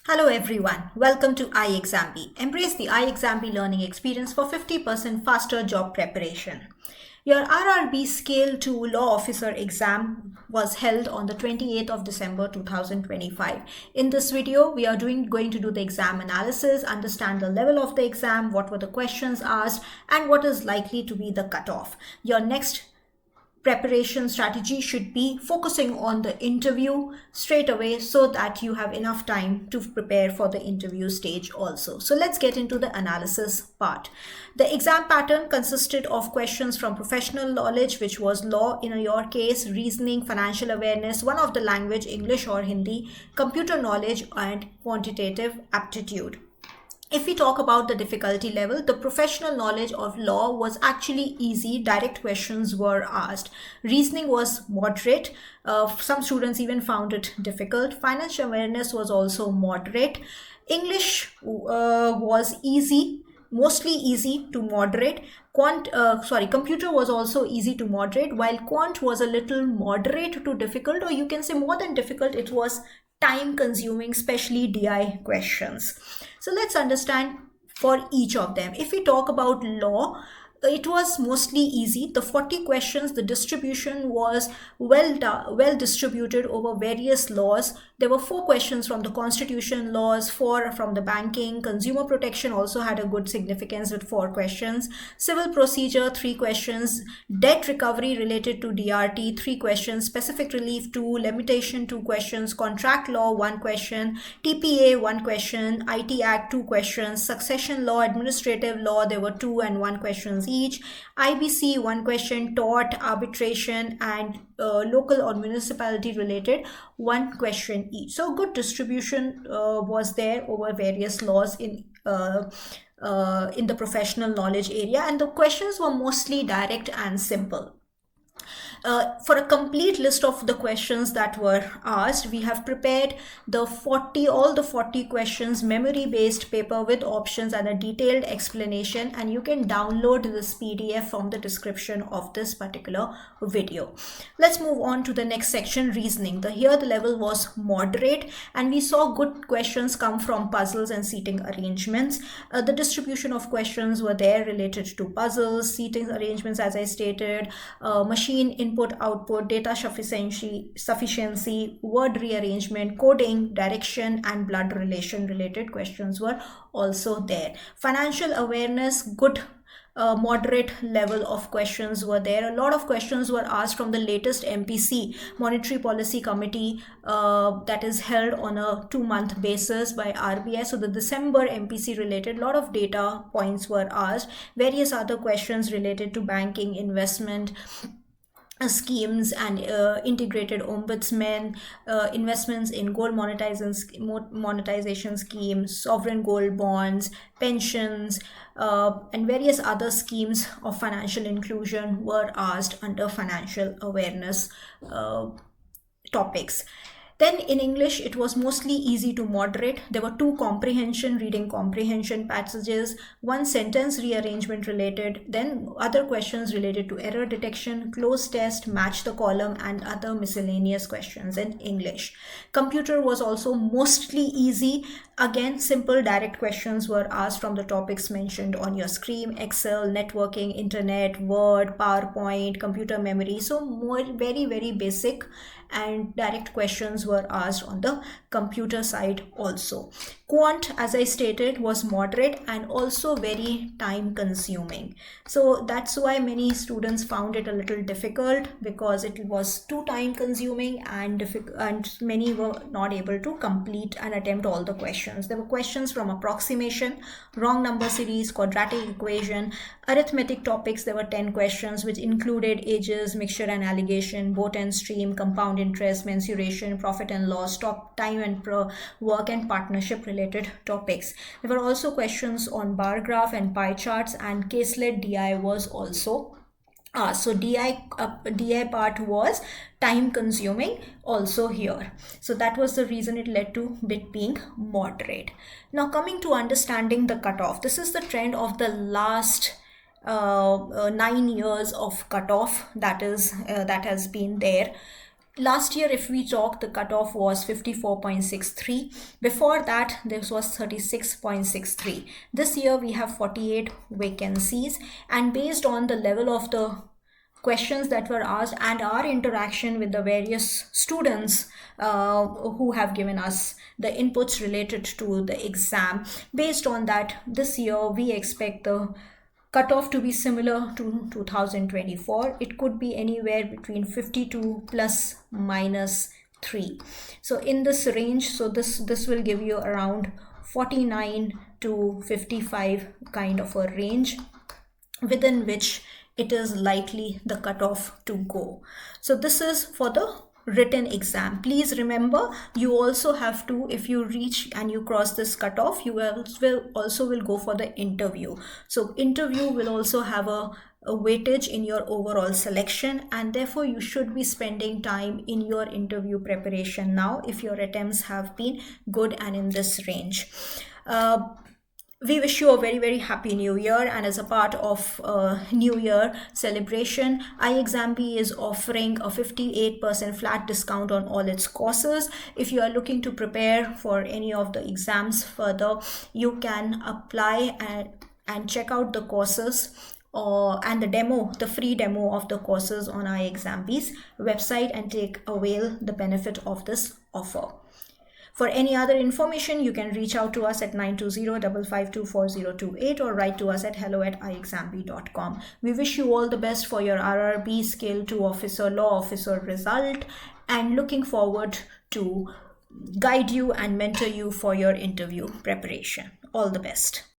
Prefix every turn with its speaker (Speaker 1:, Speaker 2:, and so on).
Speaker 1: Hello everyone, welcome to iExamB. Embrace the iExamB learning experience for 50% faster job preparation. Your RRB Scale 2 Law Officer exam was held on the 28th of December 2025. In this video, we are going to do the exam analysis, understand the level of the exam, what were the questions asked, and what is likely to be the cutoff. Your next preparation strategy should be focusing on the interview straight away so that you have enough time to prepare for the interview stage also. So let's get into the analysis part. The exam pattern consisted of questions from professional knowledge, which was law in your case, reasoning, financial awareness, one of the language, English or Hindi, computer knowledge, and quantitative aptitude. If we talk about the difficulty level, the professional knowledge of law was actually easy. Direct questions were asked. Reasoning was moderate. Some students even found it difficult. Financial awareness was also moderate. English was easy, mostly easy to moderate. Computer was also easy to moderate, while quant was a little moderate to difficult, or you can say more than difficult. It was time consuming, especially DI questions. So let's understand for each of them. If we talk about law, it was mostly easy. The 40 questions, the distribution was well distributed over various laws. There were 4 questions from the constitution laws, 4 from the banking. Consumer protection also had a good significance with 4 questions. Civil procedure, 3 questions. Debt recovery related to DRT, 3 questions. Specific relief, 2. Limitation, 2 questions. Contract law, 1 question. TPA, 1 question. IT Act, 2 questions. Succession law, administrative law, there were 2 and 1 questions each. IBC, 1 question. Tort, arbitration, and local or municipality related, 1 question each. So good distribution was there over various laws in the professional knowledge area, and the questions were mostly direct and simple. For a complete list of the questions that were asked, we have prepared all the 40 questions memory-based paper with options and a detailed explanation, and you can download this PDF from the description of this particular video. Let's move on to the next section, reasoning. Here the level was moderate, and we saw good questions come from puzzles and seating arrangements. The distribution of questions were there related to puzzles, seating arrangements, as I stated, machine input output, data sufficiency, word rearrangement, coding, direction, and blood relation related questions were also there. Financial awareness, good moderate level of questions were there. A lot of questions were asked from the latest MPC, Monetary Policy Committee, that is held on a 2-month basis by RBI. So the December MPC related, a lot of data points were asked. Various other questions related to banking, investment schemes, and integrated ombudsman, investments in gold monetization schemes, sovereign gold bonds, pensions, and various other schemes of financial inclusion were asked under financial awareness topics. Then in English, it was mostly easy to moderate. There were 2 reading comprehension passages, 1 sentence rearrangement related, then other questions related to error detection, close test, match the column, and other miscellaneous questions in English. Computer was also mostly easy. Again, simple direct questions were asked from the topics mentioned on your screen: Excel, networking, internet, Word, PowerPoint, computer memory. So more very basic and direct questions were asked on the computer side also. Quant, as I stated, was moderate and also very time consuming. So that's why many students found it a little difficult, because it was too time consuming and many were not able to complete and attempt all the questions. There were questions from approximation, wrong number series, quadratic equation, arithmetic topics. There were 10 questions which included ages, mixture and alligation, boat and stream, compound interest, mensuration, profit and loss, time and work, and partnership related topics. There were also questions on bar graph and pie charts, and caselet DI was also so DI part was time consuming also here. So that was the reason it led to bit being moderate. Now coming to understanding the cutoff, this is the trend of the last 9 years of cutoff that has been there. Last year, if we talk, the cutoff was 54.63. Before that, this was 36.63. This year, we have 48 vacancies. And based on the level of the questions that were asked and our interaction with the various students who have given us the inputs related to the exam, based on that, this year, we expect the cutoff to be similar to 2024. It could be anywhere between 52 plus minus 3. So in this range, so this will give you around 49 to 55 kind of a range within which it is likely the cutoff to go. So this is for the written exam. Please remember, you also have to, if you reach and you cross this cutoff, you will also go for the interview. So interview will also have a weightage in your overall selection, and therefore you should be spending time in your interview preparation now if your attempts have been good and in this range. We wish you a very, very happy new year, and as a part of new year celebration, iExamB is offering a 58% flat discount on all its courses. If you are looking to prepare for any of the exams further, you can apply and check out the courses and the free demo of the courses on iExamB's website and avail the benefit of this offer. For any other information, you can reach out to us at 920-552-4028 or write to us at hello@iexamb.com. We wish you all the best for your RRB Scale 2 Officer Law Officer result, and looking forward to guide you and mentor you for your interview preparation. All the best.